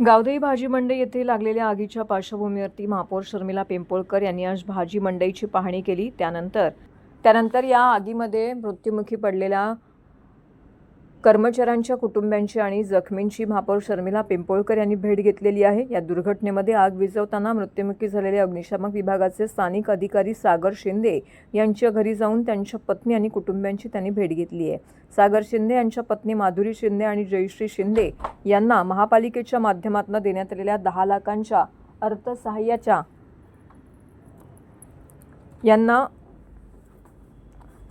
गावदेवी भाजी मंडई येथे लागलेल्या आगीच्या पार्श्वभूमीवरती महापौर शर्मिला पिंपोळकर यांनी आज भाजी मंडईची पाहणी केली। त्यानंतर या आगीमध्ये मृत्युमुखी पडलेल्या कर्मचाऱ्यांच्या कुटुंबियांची आणि जखमींची महापौर शर्मिला पिंपोळकर यांनी भेट घेतलेली आहे। या दुर्घटनेमध्ये आग विझवताना मृत्युमुखी झालेले अग्निशामक विभागाचे स्थानिक अधिकारी सागर शिंदे यांच्या घरी जाऊन त्यांच्या पत्नी आणि कुटुंबियांची त्यांनी भेट घेतली आहे। सागर शिंदे यांच्या पत्नी माधुरी शिंदे आणि जयश्री शिंदे यांना महापालिकेच्या माध्यमातून देण्यात आलेल्या 10 लाखांच्या अर्थसहाय्याच्या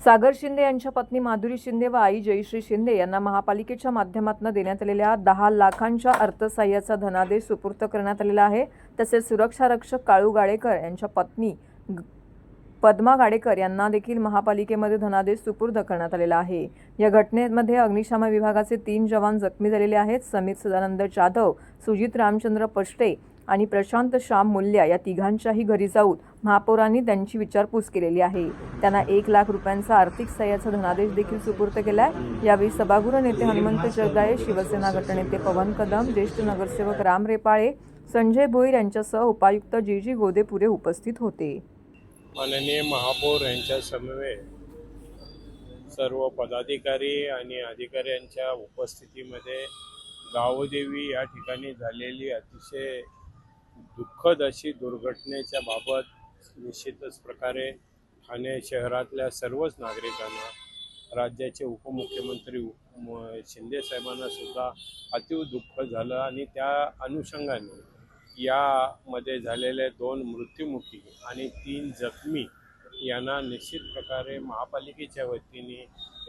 सागर शिंदे यांच्या पत्नी माधुरी शिंदे व आई जयश्री शिंदे यांना महापालिकेच्या माध्यमातून देण्यात आलेल्या 10 लाखांच्या अर्थसहाय्याचा धनादेश सुपूर्द करण्यात आलेला आहे। तसेच सुरक्षा रक्षक काळू गाडेकर यांच्या पत्नी पद्मा गाडेकर यांना देखील महापालिकेमध्ये धनादेश सुपूर्द करण्यात आलेला आहे। या घटनेमध्ये अग्निशमन विभागाचे 3 जवान जखमी झालेले आहेत। समित सदानंद जाधव, सुजित रामचंद्र पष्टे आणि प्रशांत श्याम मुल्या या तिघांच्याही घरी जाऊन महापौरांनी त्यांची विचारपूस केलेली आहे। त्यांना 1 लाख रुपयांचा आर्थिक सहाय्याचा धनादेश देखील सुपूर्द केला आहे। यावेळी सभागृह नेते हनुमंत जगदाळे, शिवसेना गटनेते पवन कदम, ज्येष्ठ नगरसेवक राम रेपाळे, संजय भोईर यांच्यासह उपायुक्त जी गोदेपुरे उपस्थित होते। माननीय महापौर यांच्या समवेत सर्व पदाधिकारी आणि अधिकाऱ्यांच्या उपस्थितीमध्ये गावदेवी या ठिकाणी झालेली अतिशय दुःखद अशी दुर्घटनेच्या बाबत निश्चितच प्रकारे ठाणे शहरातल्या सर्वच नागरिकांना, राज्याचे उपमुख्यमंत्री शिंदे साहेबांना सुद्धा अतीव दुःख झालं आणि त्या अनुषंगाने यामध्ये झालेले 2 मृत्युमुखी आणि 3 जखमी यांना निश्चित प्रकारे महापालिकेच्या वतीने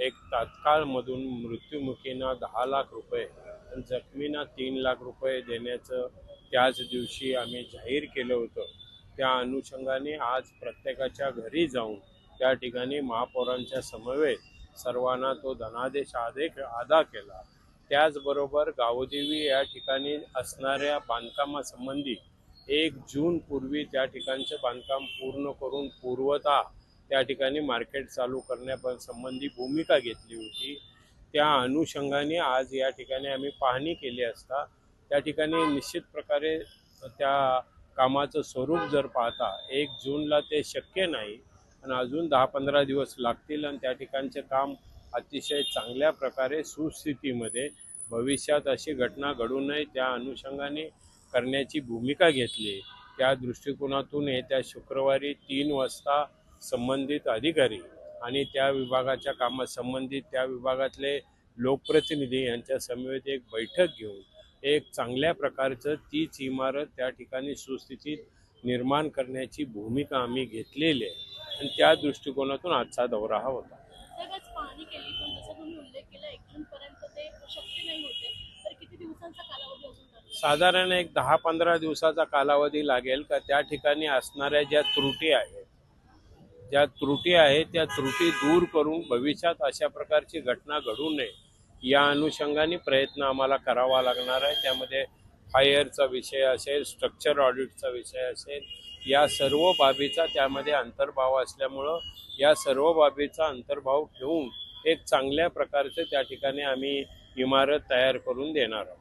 एक तात्काळमधून मृत्युमुखींना 10 लाख रुपये आणि जखमींना 3 लाख रुपये देण्याचं त्याच दिवशी आम्ही जाहीर केलं होतं। त्या अनुषंगाने आज प्रत्येकाच्या घरी जाऊन त्या ठिकाणी महापौरांच्या समवेत सर्वांना तो धनादेश अदा केला। त्याचबरोबर गावदेवी या ठिकाणी असणाऱ्या बांधकामासंबंधी 1 जून पूर्वी त्या ठिकाणचं बांधकाम पूर्ण करून पूर्वतः त्या ठिकाणी मार्केट चालू करण्यासंबंधी भूमिका घेतली होती। त्या अनुषंगाने आज या ठिकाणी आम्ही पाहणी केली असता त्या ठिकाणी निश्चित प्रकारे त्या कामाचं स्वरूप जर पाहता 1 जूनला ते शक्य नाही आणि अजून 10-15 दिवस लागतील आणि त्या ठिकाणचं काम अतिशय चांगल्या प्रकारे सुस्थितीमध्ये भविष्यात अशी घटना घडू नये त्या अनुषंगाने करण्याची भूमिका घेतली। त्या दृष्टिकोनातून येत्या शुक्रवारी 3 वाजता संबंधित अधिकारी आणि त्या विभागाच्या कामासंबंधित त्या विभागातले लोकप्रतिनिधी यांच्या समवेत एक बैठक घेऊन एक चांगल्या प्रकारचं तीच इमारत त्या ठिकाणी सुस्थितीत निर्माण करण्याची भूमिका आम्ही घेतलेली आहे आणि त्या दृष्टिकोनातून आजचा दौरा हा होता। पाहणी केली पण जसं तुम्ही उल्लेख केला 1 जून पर्यंत ते शक्य नाही होते, तर किती दिवसांचा कालावधी अजून लागेल? साधारण एक 10-15 दिवसाचा कालावधी लागेल का त्या ठिकाणी असणाऱ्या ज्या त्रुटी आहेत त्या त्रुटी दूर करून भविष्यात अशा प्रकारची घटना घडू नये या अनुषंगाने प्रयत्न आम्हाला करावा लागणार आहे। त्यामध्ये फायरचा विषय असेल, स्ट्रक्चर ऑडिटचा विषय असेल, या सर्व बाबीचा त्यामध्ये अंतर्भाव असल्यामुळं या सर्व बाबीचा अंतर्भाव ठेवून एक चांगल्या प्रकारचे त्या ठिकाणी आम्ही इमारत तयार करून देणार आहोत।